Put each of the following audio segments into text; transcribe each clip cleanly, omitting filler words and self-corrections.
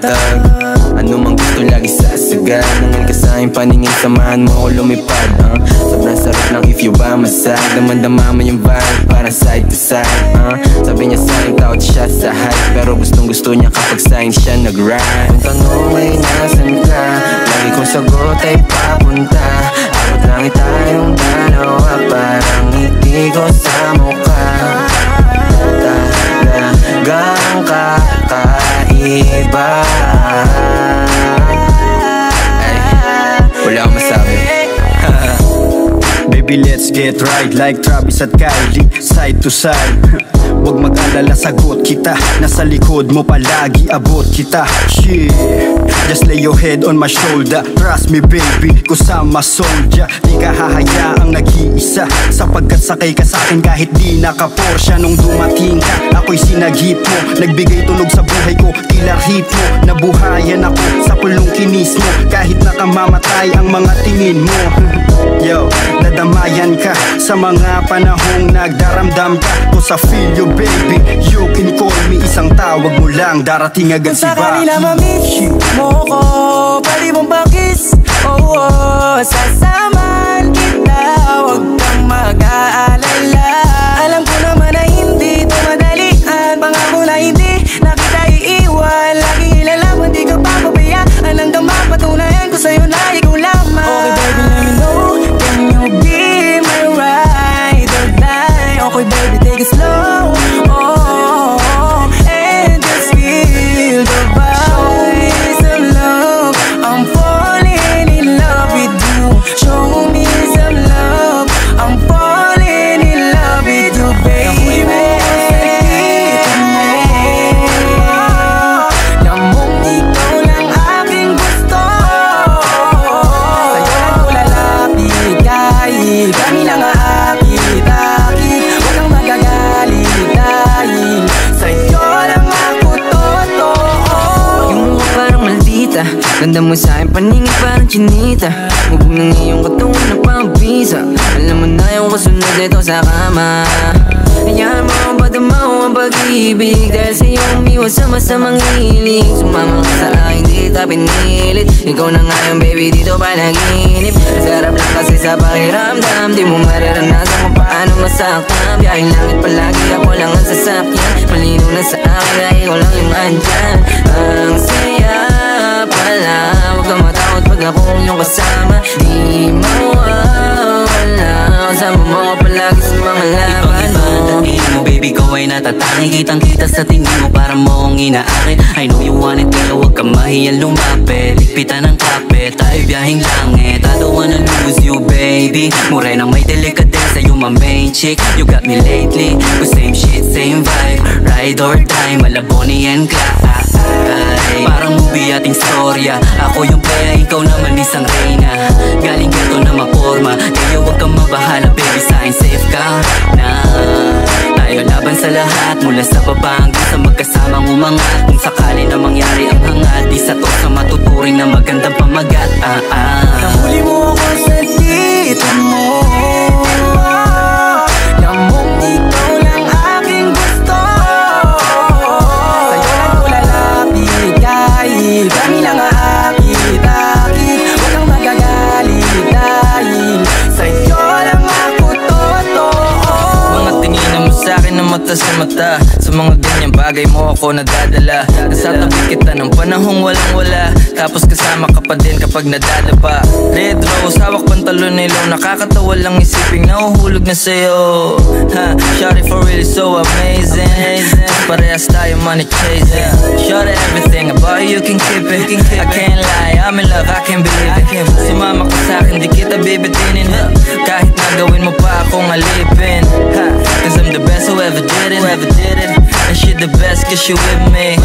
matatag. Ano mang gusto lagi sasagad. Nangal ka sa aking paningin, samahan mo ako lumipad. Sobrang sarap lang if you by my side. Damandama mo yung vibe, parang side to side. Sabi niya sa'yo, tawad siya sa hype, pero gustong gusto niya kapag sa'yo siya nag-ride. Kung tanong ay nasan ka, lagi kong sagot ay papunta. Abot langit tayong dalawa, parang ngiti ko sa mukha. Talagang kakaiba. Ay, wala akong masabi. Baby, let's get right like Travis at Kylie, side to side. Huwag mag-alala, sagot kita. Nasa likod mo palagi, abot kita. Shit, just lay your head on my shoulder. Trust me baby, kusama soldier. Di ka hahayaang nag-iisa, sapagkat sakay ka sa'kin kahit di naka-Porsche. Nung dumating ka, ako'y sinagip mo. Nagbigay tulog sa buhay ko, tila ritmo. Nabuhayan ako sa pulong kinis mo, kahit nakamamatay ang mga tingin mo. Yo, nadamayan ka sa mga panahong nagdaramdam ka. Kung sa feel you baby, you can call me. Isang tawag mo lang, darating agad si Baki. Kung sa kanila ma-miss mo ko, pwede mong pakis. Sasamahan kita, huwag kang mag-aalala. Alam ko naman na hindi ito madalian. Pangako na hindi na kita iiwan. Laging ilalaman, di ka papabayaan. Hanggang mapatunayan ko sa'yo na ikaw lamang. Okay baby, let me know, can you be my ride or die? Okay baby, take it slow, and just feel the vibe. Show me some love, I'm falling in love with you. Show me some love, I'm falling in love with you, baby. Lamang ikaw lang aking gusto. Sa'yo ko lalapit kahit kami lang aakit-akit. Huwag kang magagalit dahil sa'yo lang ako totoo. Yung mukha parang maldita, ganda mo sa'kin paningin parang chinita. Hubog ng iyong katawan na pambisa. Alam mo na yung kasunod ito sa kama. Hayaan mo ang padamaw ang pag-ibig, dahil sa'yo umiwas sa masamang hiling. Sumama ka sa akin, di kita pinilit. Ikaw na nga yung baby dito panaginip. Sarap lang kasi sa pakiramdam, di mo mararanasan kung paano masaktan. Biyahing langit palagi, ako lang ang sasakyan. Malinaw na sa akin na ikaw lang yung andyan. Ang saya pala, huwag kang matakot pag akong yung kasama. Di mawawala, kasama mo palagi sa mga laban mo. Mo baby ko ay natatangi, kitang kita sa tingin mo, para mo ang inaakit. I know you want it pero huwag ka mahiyang lumapit. Ligpitan ng kapit, tayo biyahing langit. I don't wanna lose you baby, morena may delikadesa, you my main chick. You got me lately, with same shit, same vibe. Ride or die, Malaboni and Clyde. Parang movie ating storya, ako yung playa, ikaw naman isang reyna. Galing gato na maporma, kaya huwag kang mabahala baby, sa'kin safe ka na. Tayo laban sa lahat, mula sa baba hanggang sa magkasamang umangat. Kung sakali na mangyari ang hangat, isa to sa matuturing na magandang pamagat. Nahuli mo ako sa dito mo. Lamang ikaw lang aking gusto. Sa'yo ako lalapit kahit kami lang aakit-akit. Huwag kang magagalit dahil sa'yo lang ako totoo. Mga tingin mo sa'kin na mata sa mata, sa mga ganyang bagay mo ako nadadala. Nasa tabi kita ng panahong walang wala, tapos kasama ka pa din kapag nadadapa. Red rose, hawak pantalon nilong, nakakatawa lang isiping nahuhulog na sa'yo. Shawty for really so amazing, parehas tayo money chasing. Shawty everything about you can keep it. I can't lie, I'm in love, I can't believe it. Sumama ka sa'kin, di kita bibitinin, kahit nagawin mo pa akong alipin. Cause I'm the best who ever did it. And she the best cause she with me.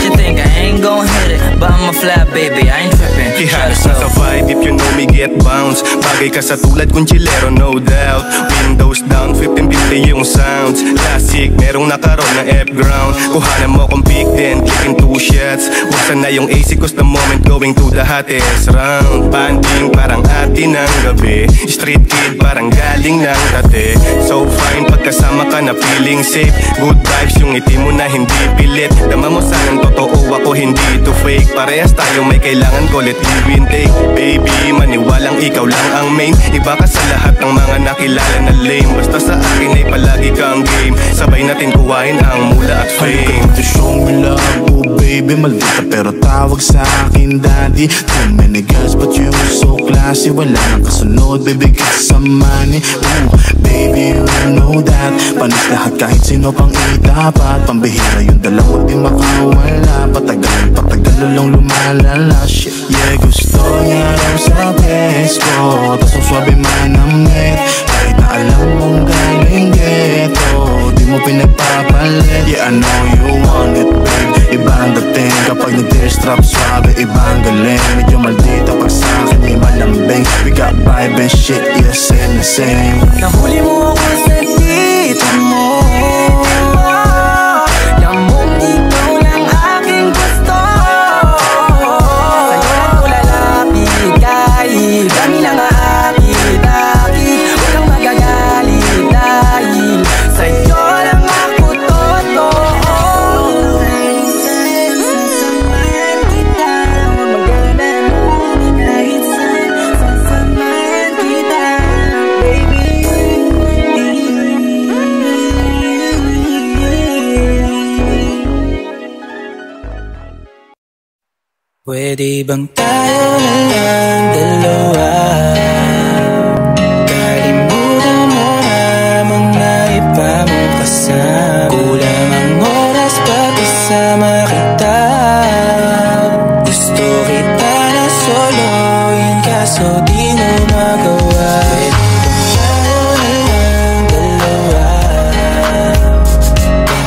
She think I ain't gon' hit it, but I'm a fly baby, I ain't trippin'. Ihalas na sa vibe, if you know me, get get bounce. Bagay ka sa tulad kong chilero, no doubt. Windows down, 1550 yung sounds. Classic, merong nakaroon na F-ground. Kuhanan mo kong pick, then clicking 2 shots. Buksan na yung AC cause the moment going to the hottest round. Banding parang atin ng gabi. Street kid parang galing ng dati. So fine, pagkasama ka na feeling safe. Good vibes, yung ngiti mo na hindi pilit. Dama mo sanang totoo, ako hindi to fake. Parehas tayo may kailangan ko, let give and take. Baby, maniwalang ikaw lang ang main. Iba ka sa lahat ng mga nakilala na lame. Basta sa akin ay palagi kang game. Sabay natin kuhain ang mula at fame. To show me love, oh baby, maldita pero tawag sa akin daddy. Too many girls but you so classy. Wala nang kasunod, baby, kasi sa money. Ooh, baby, you know that. Panis lahat kahit sino pang itapat. Pambihira yung dalawa di makawala. Patagal lang lumalala. Shit, yeah, gusto niya raw sa best ko. Tas ang swabe manamit. Kahit na alam mong galing ghetto, di mo pinagpapalit. Yeah, I know you want it, babe. Ibang dating kapag nag-distrap, swabe, ibang galing. Medyo maldita pag sa'kin may malambing. We got vibe and shit, yeah, same na same. Nahuli mo ako sa dito mo. Lamong ikaw lang aking gusto. Sa'yo lang ko lalapit kahit kami lang aakit-akit. Walang magagalit dahil sa'yo lang ako totoo. Sasamahan kita, maganda mo kahit sasamahan kita, baby. Pwede bang tayo na lang dalawa? Kalimutan mo na mga iba mong kasama. Kulang ang oras pag kasama kita. Gusto kita na soloin kaso di mo magawa. Pwede bang tayo na lang dalawa?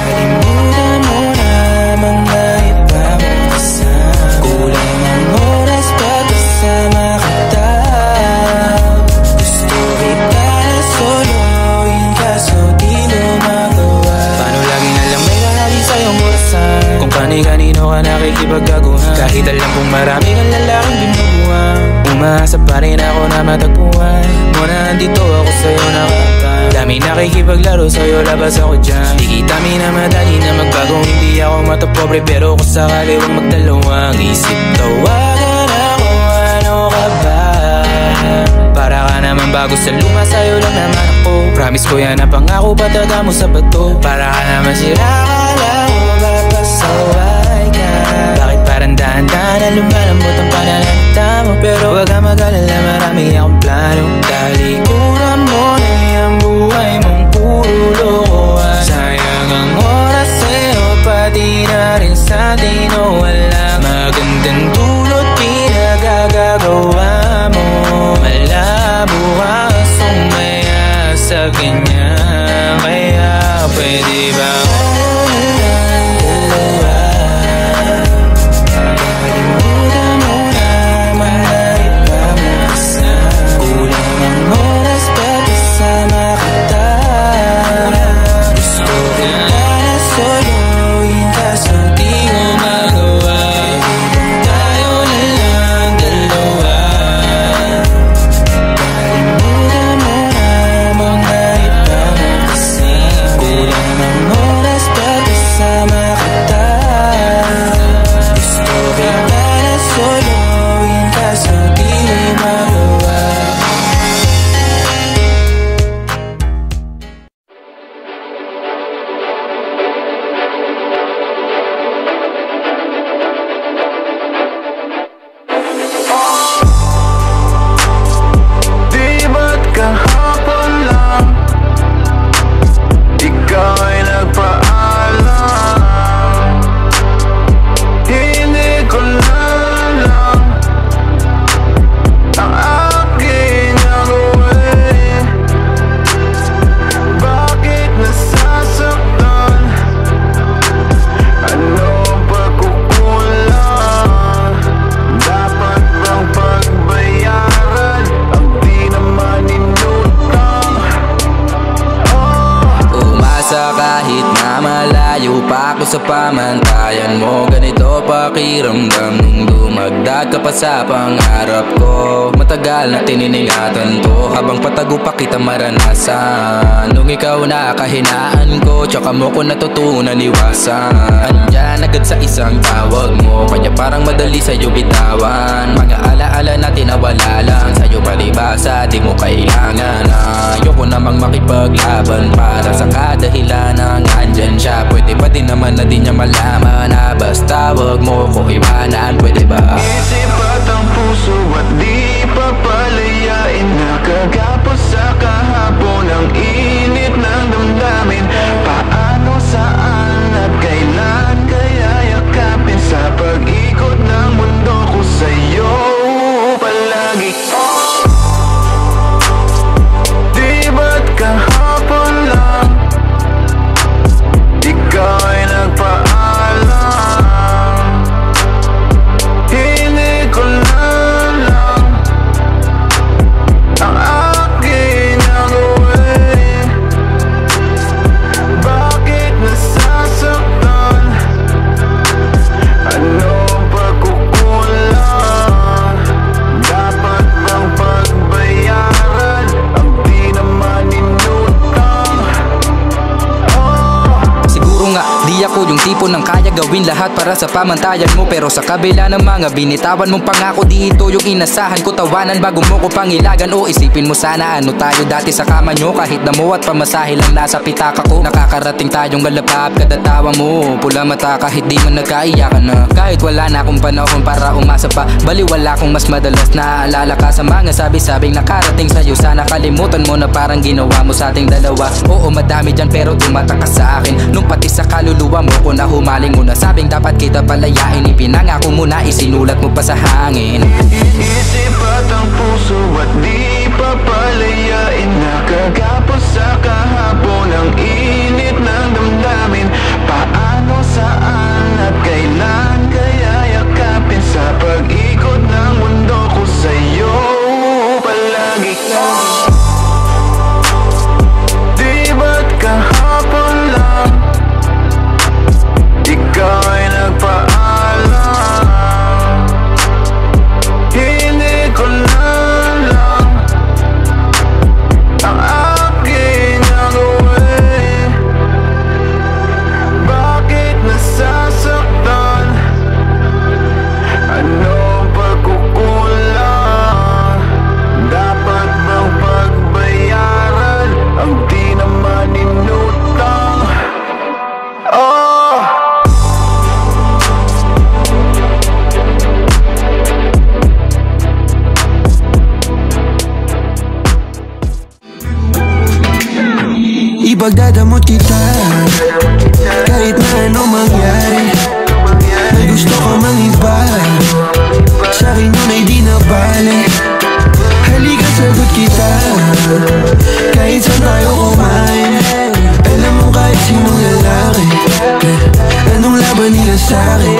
Kalimutan mo na mga iba mong kasama. Kulang ang oras pag kasama kita. Gusto kita na soloin kaso di mo magawa. Paano lagi na lang may lalagi sa'yong orasan? Kung kani-kanino ka nakikipagkaguhan. Kahit alam kong marami kang lalaking binubuhan. Umaasa pa rin ako na matagpuan mo na andito ako sa'yo nakapan. Dami nakikipaglaro sa'yo, labas ako dyan. Di kita minamadali na magbago. Hindi ako matapobre pero kung sakali huwag magdalawang isip. Tawagan ako, ano ka ba? Para ka naman bago sa luma, sa'yo lang naman ako. Promise ko yan na pangako, pataga mo sa bato. Para ka naman sila, akala ko mapasaway ka. Bakit parang dahan-dahan na lumalambot ang pananalita mo? Pero wag ka mag-alala, marami akong plano. Talikuran mo na yung buhay mong puro lokohan. Sayang ang oras sa'yo, pati na rin sa atin o wala. Magandang dulot pinagagagawa mo. Malabo kasong maya sa ganyan. Kaya pwede ba kalimutan mo na mga iba mong kasama. Kulang ang oras pag kasama kita. Gusto kita na soloin kaso di mo magawa. Tayo na lang dalawa. Kalimutan mo na mga iba mong kasama. Kulang ang oras pag kasama kita. Gusto kita na soloin kaso di mo magawa. Di ba't kahapon lang ikaw ay nagpaalam? Hindi ko na alam Matatag ka pa sa pangarap ko. Matagal na tininingatan to, habang patago pa kita maranasan. Nung ikaw na kahinaan ko, tsaka mo ko natutunan iwasan. Andyan agad sa isang tawag mo, kanya parang madali sa'yo bitawan. Mga alaala natin na wala lang sa'yo palibasa, di mo kailangan. Ayoko namang makipaglaban para sa kadahilan ng andyan siya. Pwede pa din naman na di niya malaman na basta wag mo ko iwanan, pwede ba? Isip at ang puso at di papalayain. Nakagapos sa kahapon ang init ng damdamin. Paano, saan at kailan kaya yakapin? Sa pag-ikot ng mundo ko sa'yo palagi. Di ba't kahapon lang ikaw ay nagpaalam? Hindi ko na lang ang aking nagawin. Bakit nasasaktan? Anong pagkukulang? Dapat bang pagbayaran ang di naman inutang? Siguro nga, di ako yung tipo ng kaya gawin lahat para sa pamantayan mo. Pero sa kabila ng mga binitawan mong pangako, di ito yung inasahan ko. Tawanan bago mo ko pangilagan. O isipin mo sana ano tayo dati sa kama nyo. Kahit damo at pamasahe lang nasa pitaka ko. Nakakarating tayong galapap kada tawa mo. Pula mata kahit di man nagkaiyakan na. Kahit wala na akong panahon para umasa pa, baliwala kong mas madalas naaalala ka sa mga sabi-sabing nakarating sa'yo. Sana kalimutan mo na parang ginawa mo sa ating dalawa. Oo, madami dyan pero tumatak ka sa akin. Nung pati sa kaluluwa mo ko na humaling mo na sabing dapat kita palayain. Ipinangako mo na isinulat mo pa sa hangin. Isip at ang puso at di papalayain. Nakagapos sa kahapon ang init ng damdamin. Paano, saan at kailan kaya yakapin? Sa pag-ikot ng mundo ko sa'yo palagi. Di ba't kahapon lang ikaw ay nagpaalam? Hindi ko na lang ang aking nagawin. Bakit nasasaktan? Anong pagkukulang? Dapat bang pagbayaran ang di naman inutang? Ipagdadamot kita kahit na ano mangyari. May gusto ka mang iba, sa'kin yun ay di na bale. Halika sagot kita kahit saan tayo kumain. Alam mo kahit sinong lalaki, anong laban nila sa'kin?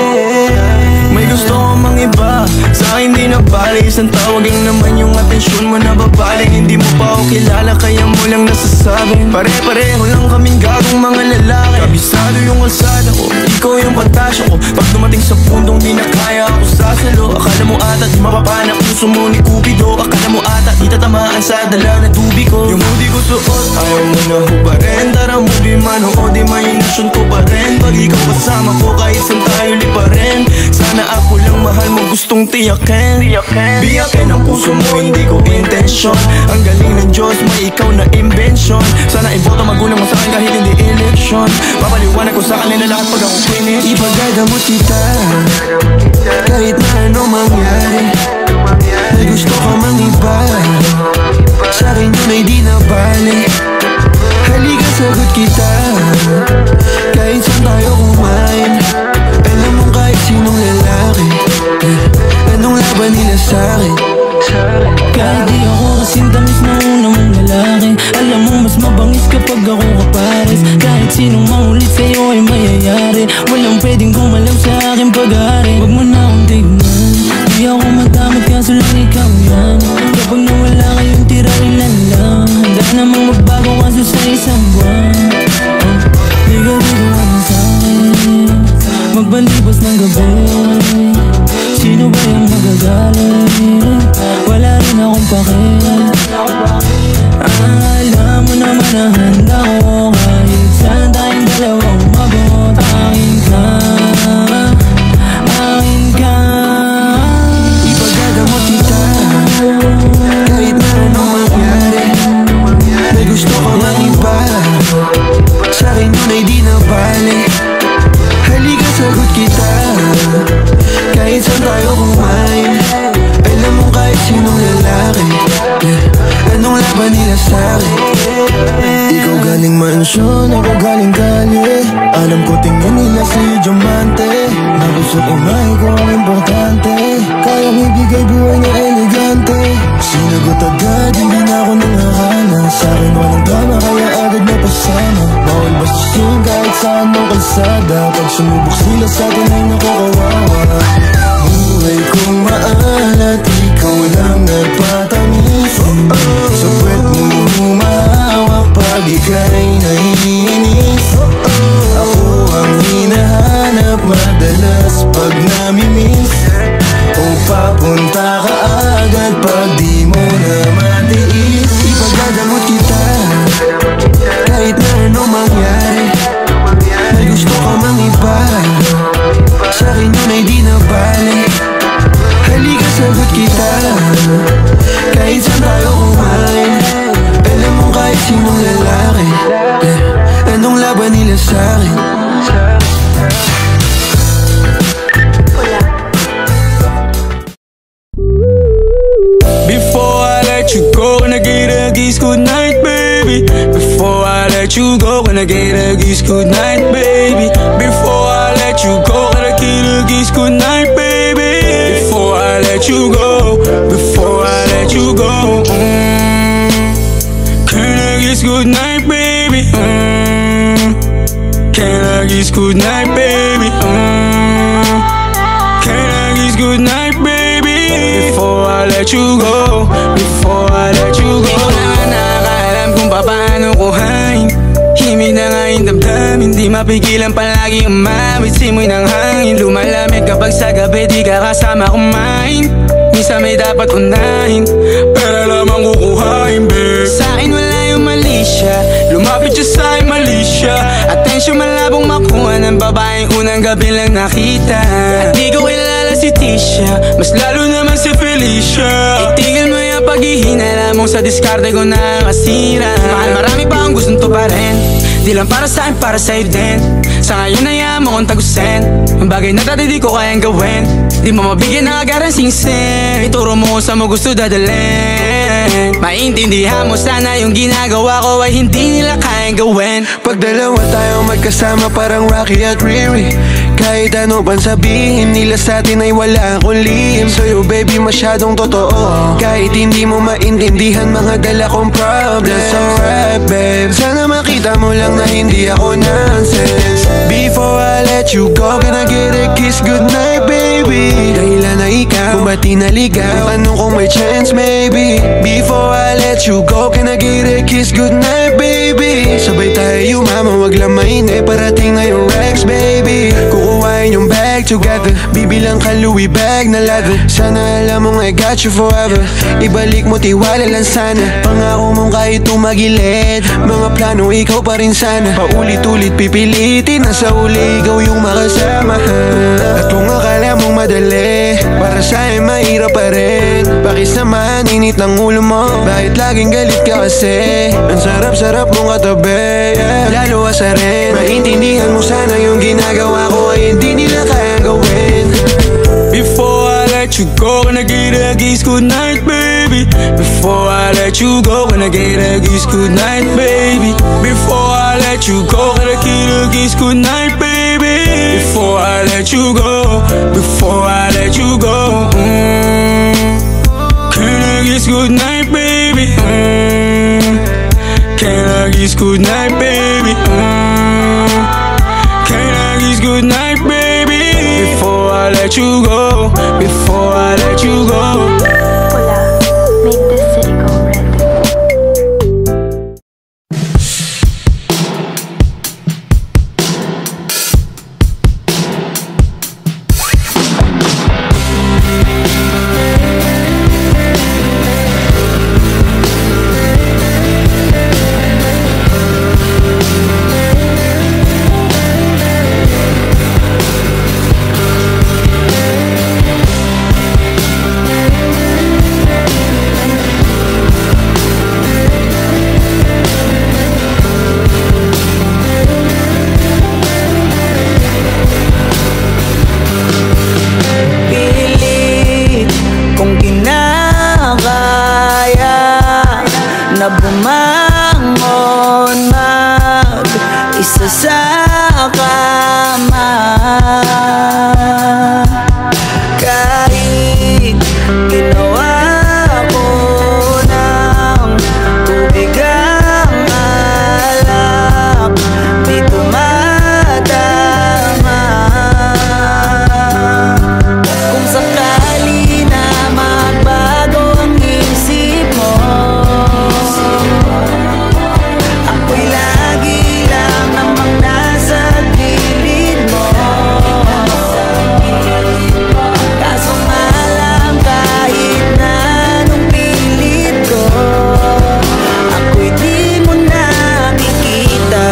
May gusto ko mang iba, sa'kin di na bale. Isang tawag lang naman yung atensyon mo na babaling. Hindi mo pa ako kilala kaya mo lang nasasabing pare-pareho lang kaming gagong mga lalaki. Kabisado yung kalsada ko, ikaw yung pantasya ko. Pag dumating sa pundong di na kaya ako sasalo. Akala mo ata di mapapana puso mo ni Cupido. Akala mo ata di tatamaan sa dala na tubig ko. Yung hoodie ko suot, ayaw mo na hubarin. Tara mo di manood, di mahinasyon ko pa rin. Pag ikaw kasama ko kahit saan tayo lipa rin. Sana ako lang mahal mo gustong tiyakin. Biyakin ang puso mo, hindi ko intensyon. Ang galing ng Diyos, may ikaw na invention. Sana iboto magulang mo sa'kin kahit hindi election. Papaliwanag ko sa kanila lahat pag ako finish. Ipagdadamot kita kahit na ano mangyari. May gusto ka mang iba, sa'kin yun ay di na bale. Halika sagot kita kahit saan tayo kumain. Alam mo kahit sinong lalaki, anong laban nila sa'kin? Kahit di ako kasing tamis na una mong lalaki, alam mo mas mabangis kapag ako kapares. Kahit sinong maulit sa'yo ay mayayari. Walang pwedeng gumalaw sa aking pag-aari. Huwag mo na akong tignan, di ako matamad kaso lang ikaw yan. Kapag nawala kayong tira ilan lang, handa namang magbago kaso sa isang buwan. Di ka ano sa'kin, magbalibas ng gabi. Sino ba yung magaling? galing. Wala rin akong pakialam. Alam mo naman na handa ko kahit saan tayong dalawang umabot. Akin ka, akin ka. Ipagdadamot kita kahit na anong mangyari. May gusto ka mang iba, sa'kin yun ay di na bali. Halika sagot kita kahit saan tayo kumain. Alam mo kahit sinong lalaki, anong laban nila sa'kin. Ikaw galing mansyon, ako galing kalye. Alam ko tingin nila sa'yo diamante. Na gusto imahe ko ang importante. Kayang ibigay buhay na elegante. Sinagot agad, hindi na ako nangahana. Sa'kin walang drama, kaya agad napasama. Bawal bastusin kahit saan ng kalsada. Pag sumubok sila sa'tin ay nakakawawa. Buhay kong maalat, ikaw lang nagpatamis. Sa puwet mo humahawak pag ika'y naiinis. Ako ang hinahanap madalas pag namimiss. O papunta ka agad pag di mo na matiis. Ipagdadamot kita kahit na anong mangyari. May gusto ka mang iba, sa'kin yun ay di na bali. Halika sagot kita kahit saan tayo kumain. Alam mo kahit sinong lalaki, anong laban nila sa'kin. Before I let you go, gonna get a kiss goodnight, baby. Before I let you go, gonna get a kiss goodnight, baby. Before I let you go, gonna get a kiss goodnight, baby. Before I let you go, before I let you go, can I kiss goodnight, baby? Can I kiss goodnight, baby? Can I kiss goodnight, baby? Before I let you go, before I let you go. Di ko na nakakaalam kung paano kuhain. Himig na nga yung damdamin, di mapigilan palagi umawit. Simoy ng hangin, lumalamig kapag sa gabi di ka kasama kumain. Minsan may dapat unahin, pero lamang kukuhain, babe. Sa'kin wala yung mali siya, lumapit siya sa'kin mali siya. Atensyon malabong makuha ng babaeng unang gabi lang nakita. At di ko kilala si Tisha, mas lalo naman si Felicia. Itigil mo yung paghihinala mong sa diskarte ko na kasira. Mahal marami pa ang gustong to pa rin, di lang para sa'kin, para sa'yo din. Sa ngayon na mo kong tagusin ang bagay na dati di ko kayang gawin. Di mo mabigyan ng agarang sing-sing. Ituro mo kung saan mo gusto dadalhin. Maintindihan mo sana yung ginagawa ko ay hindi nila kayang gawin. Pag dalawa tayo magkasama parang Rocky at Riri. Kahit ano bang sabihin nila sa'tin ay wala akong lihim. Sa'yo baby masyadong totoo, kahit hindi mo maintindihan mga dala kong problems. Alright babe, sana makita mo lang na hindi ako nonsense. Before I let you go, can I get a kiss goodnight baby? Dahilan na ikaw, kung ba't di naligaw, tanong kung may chance maybe. Before I let you go, can I get a kiss goodnight baby? Sabay tayo yumama, wag lang mainip, parating na yung Rex baby. Kukuhain yung bag together, bibilang ka Louis bag na leather. Sana alam mong I got you forever, ibalik mo tiwala lang sana. Pangako mong kahit tumagilid, mga plano ikaw pa rin sana. Paulit-ulit pipilitin, nasa uli ikaw yung makasama. At kung akala mong madali, para sa'yo mahirap pa rin. Pakisamahan, init ng ulo mo, bakit laging galit ka kasi? Ang sarap-sarap mong katabi, yeah. Lalo asa rin, maintindihan mo sana yung ginagawa ko ay hindi nila kaya gawin. Before I let you go, gonna get a kiss goodnight, baby. Before I let you go, gonna get a kiss goodnight, baby. Before I let you go, gonna get a kiss goodnight, baby. Before I let you go, before I let you go, can I kiss goodnight, baby? Can I kiss goodnight, baby? Can I kiss goodnight, baby? Before I let you go, before I let you go. Pula, make this city go red. Ginawa ko ng tubig ang alak, di tumatama. Kung sakali na magbago ang isip mo, ako'y lagi lang namang nasa gilid mo. Kaso nga lang kahit na anong pilit ko, ako'y di mo nakikita.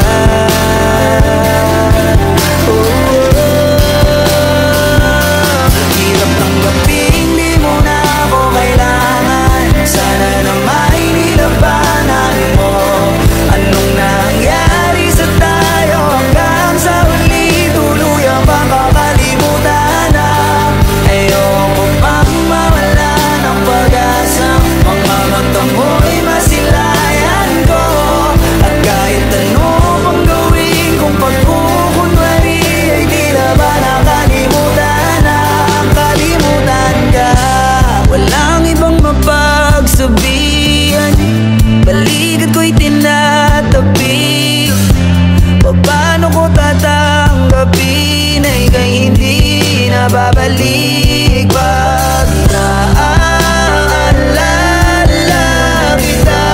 Hirap tanggapin, di mo na ako kailangan. Sana naman nilabanan mo. Anong nangyari sa tayo hanggang sa huli? Tuluyan bang kakalimutan na? Ayoko pang mawala ng pag-asa. Mga mata mo'y masilayan ko. At kahit ano pang gawin kung pagkukunwari, ay di na ba nakalimutan na? Kalimutan ka. Walang ibang mapagsabihan, balikat ko'y tinatabi. Paano ko tatanggapin ay kay hindi na babalik? Pag naaalala kita,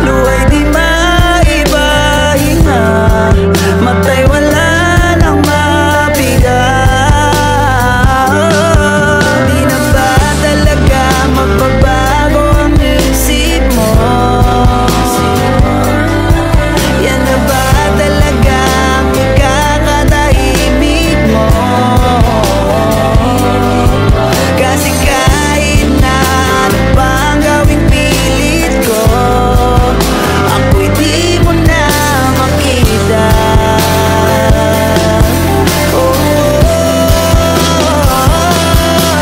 luwa'y di maipahinga. Mata'y wala nang mapiga. Di na ba talaga magbabago ang isip mo? Yan na ba talaga ang ikakatahimik mo? Kasi kahit na ano pang gawing pilit ko, ako'y di mo na makita.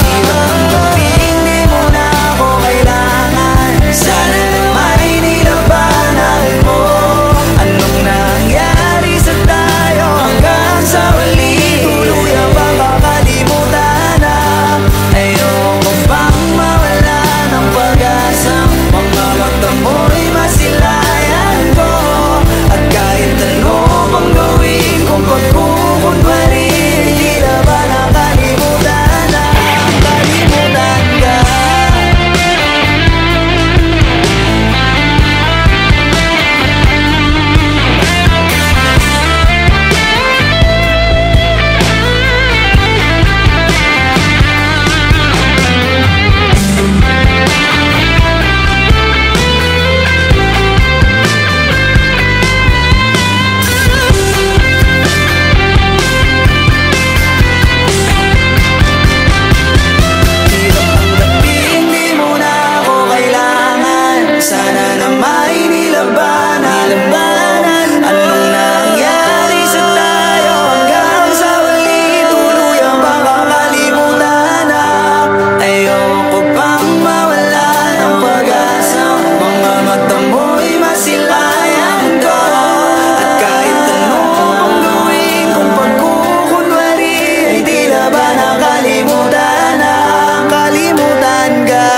Hirap tanggapin, di mo na ako kailangan. Sana naman nilabanan mo. Anong nangyari sa tayo hanggang sa huli? Tuluyan bang kakalimutan na? Ayoko pang mawala ng pag-asa. Mga mata mo'y masilayan ko. At kahit ano pang gawin kung pagkukunwari, di na ba nakalimutan na? Kalimutan ka. Hirap tanggapin, di mo na ako kailangan. Sana naman nilabanan. Anong nangyari sa tayo hanggang sa huli? Tuluyan bang kakalimutan na? Ayoko pang mawala ng pag-asa. Mga mata mo'y masilayan ko. At kahit ano pang gawin kung pagkukunwari, ay di na ba nakalimutan na? Kalimutan ka.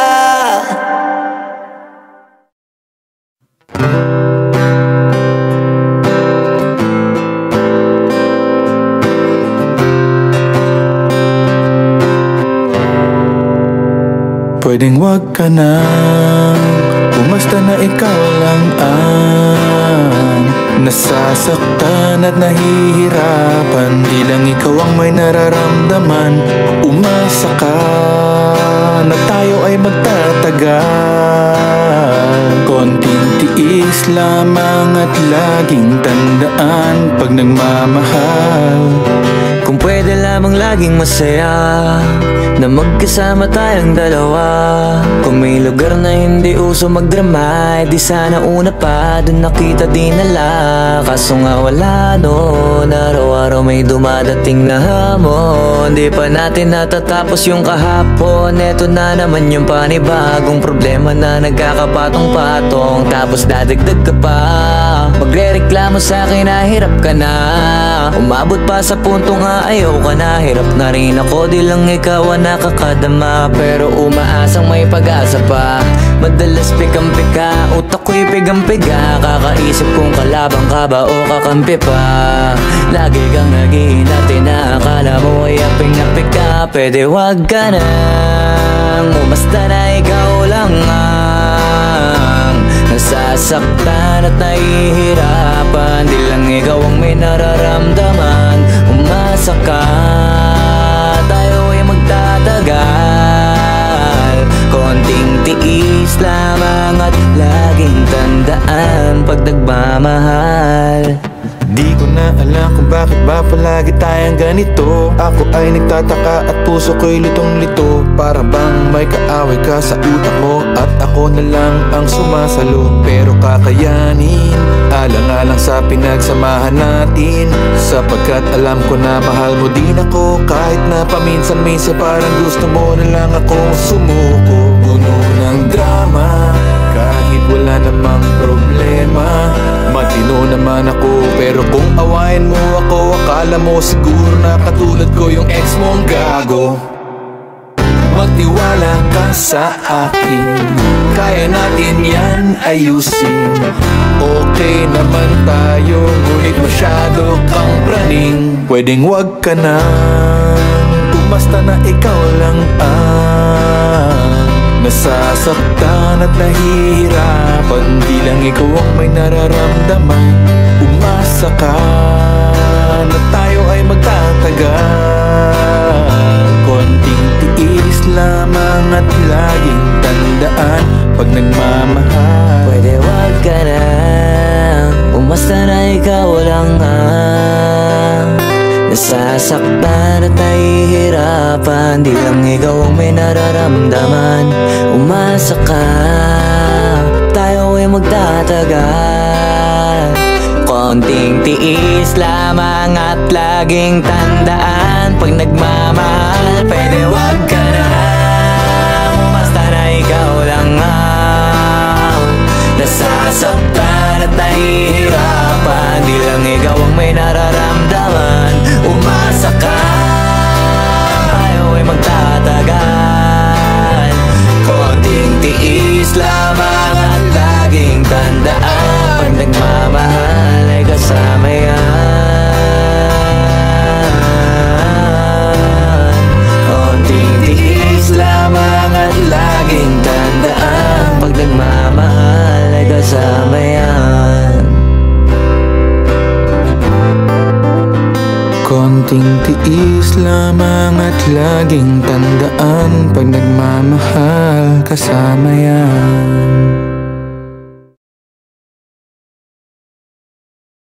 Pwedeng wag ka nang umasta na ikaw lang ang nasasaktan at nahihirapan. Di lang ikaw ang may nararamdaman. Umasa ka na tayo ay magtatagal. Konting tiis lamang at laging tandaan pag nagmamahal. Kung pwede lamang laging masaya na magkasama tayong dalawa. Kung may lugar na hindi uso magdrama, di sana una pa dun nakita dinala. Kaso nga wala noon, araw-araw may dumadating na hamon. Di pa natin natatapos yung kahapon. Eto na naman yung panibagong problema na nagkakapatong-patong. Tapos dadagdag ka pa, magre-reklamo sa akin na hirap ka na. Umabot pa sa punto nga ayaw ka na, hirap na rin ako. Di lang ikaw ang nakakadama, pero umaasang may pag-asa pa. Madalas pikang-pika, utak ko'y pigang-piga. Kakaisip kung kalabang ka ba o kakampi pa. Lagi kang naghihinati na akala mo ay aping-apik ka. Pwede wag ka nang umasta na ikaw lang ang nasasaktan at nahihirapan. Di lang ikaw ang may nararamdaman. Umasa ka, tayo ay magtatagal. Konting tiis lamang at laging tandaan pag nagmamahal. Di ko na alam kung bakit ba palagi tayong ganito. Ako ay nagtataka at puso ko'y litong-lito. Para bang may kaaway ka sa utak mo at ako na lang ang sumasalo. Pero kakayanin, alang-alang sa pinagsamahan natin. Sapagkat alam ko na mahal mo din ako. Kahit na paminsan-minsan parang gusto mo na lang akong sumuko. Puno ng drama, kahit wala namang problema. Matino naman ako, pero kung awayin mo ako, akala mo siguro na katulad ko yung ex mong gago. Magtiwala ka sa akin, kaya natin yan ayusin. Okay naman tayo, ngunit masyado kang praning. Pwedeng wag ka na, basta na ikaw lang ang nasasaktan at nahihirapan. Di lang ikaw ang may nararamdaman. Umasa ka na tayo ay magtatagal. Konting tiis lamang at laging tandaan pag nagmamahal. Pwede wag ka na, umasta na ikaw lang ang nasasaktan at nahihirapan. Di lang ikaw ang may nararamdaman. Umasa ka, tayo ay magtatagal. Konting tiis lamang at laging tandaan pag nagmamahal. Pwede wag ka na, umasta na ikaw lang ang nasasaktan at nahihirapan. Di lang ikaw ang may nararamdaman. Umasa ka, tayo ay magtatagal. Konting tiis lamang at laging tandaan pag nagmamahal ay kasama yan. Konting tiis lamang at laging tandaan pag nagmamahal ay kasama yan. Konting tiis lamang at laging tandaan pag nagmamahal kasama yan.